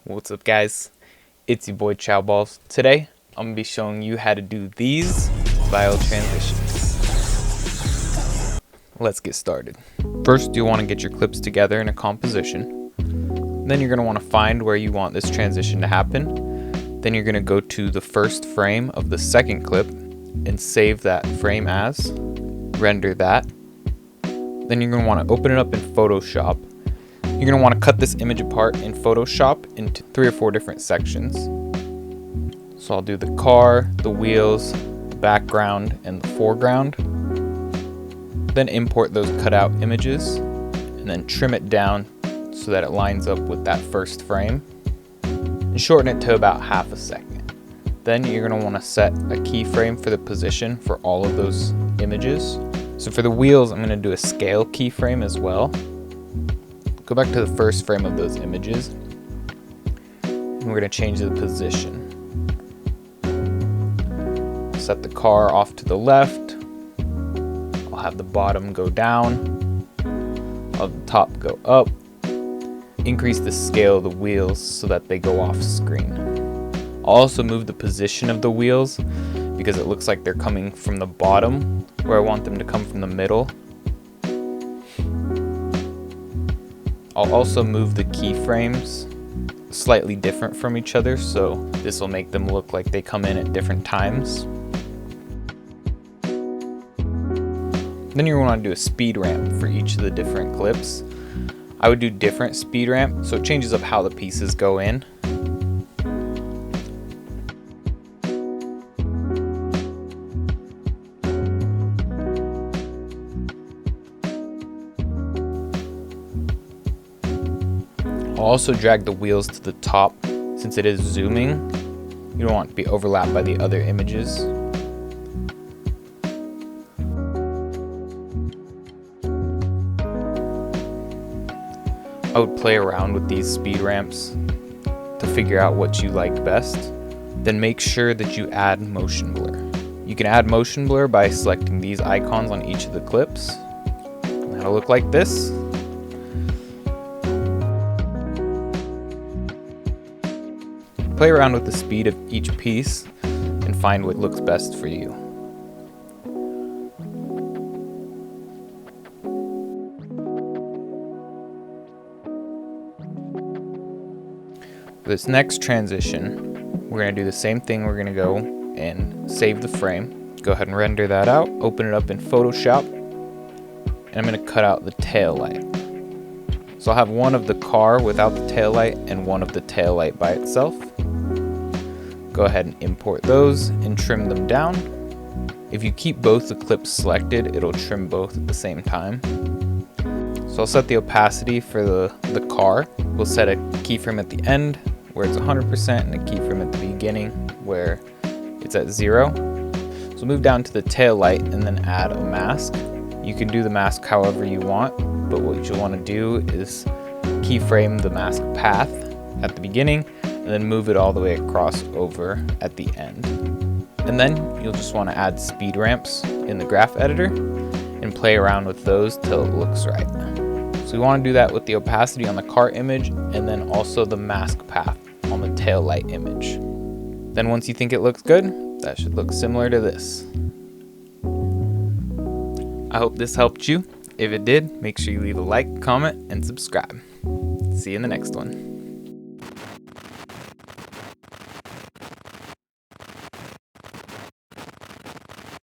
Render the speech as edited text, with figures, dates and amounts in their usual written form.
What's up, guys? It's your boy Chow Balls. Today I'm gonna be showing you how to do these style transitions. Let's get started. First, you want to get your clips together in a composition. Then you're going to want to find where you want this transition to happen. Then you're going to go to the first frame of the second clip and save that frame as, render that. Then you're going to want to open it up in Photoshop. You're going to want to cut this image apart in Photoshop into 3 or 4 different sections. So I'll do the car, the wheels, the background, and the foreground. Then import those cutout images and then trim it down so that it lines up with that first frame and shorten it to about half a second. Then you're going to want to set a keyframe for the position for all of those images. So for the wheels, I'm going to do a scale keyframe as well. Go back to the first frame of those images and we're going to change the position. Set the car off to the left. I'll have the bottom go down. I'll have the top go up. Increase the scale of the wheels so that they go off screen. I'll also move the position of the wheels because it looks like they're coming from the bottom where I want them to come from the middle. I'll also move the keyframes slightly different from each other, so this will make them look like they come in at different times. Then you want to do a speed ramp for each of the different clips. I would do different speed ramp so it changes up how the pieces go in. I'll also drag the wheels to the top since it is zooming. You don't want it to be overlapped by the other images. I would play around with these speed ramps to figure out what you like best. Then make sure that you add motion blur. You can add motion blur by selecting these icons on each of the clips. That'll look like this. Play around with the speed of each piece and find what looks best for you. For this next transition, we're going to do the same thing. We're going to go and save the frame. Go ahead and render that out. Open it up in Photoshop. And I'm going to cut out the tail light. So I'll have one of the car without the tail light and one of the tail light by itself. Go ahead and import those and trim them down. If you keep both the clips selected, it'll trim both at the same time. So I'll set the opacity for the car. We'll set a keyframe at the end where it's 100% and a keyframe at the beginning where it's at 0. So move down to the tail light and then add a mask. You can do the mask however you want, but what you'll want to do is keyframe the mask path at the beginning and then move it all the way across over at the end. And then you'll just want to add speed ramps in the graph editor and play around with those till it looks right. So we want to do that with the opacity on the car image and then also the mask path on the tail light image. Then once you think it looks good, that should look similar to this. I hope this helped you. If it did, make sure you leave a like, comment, and subscribe. See you in the next one.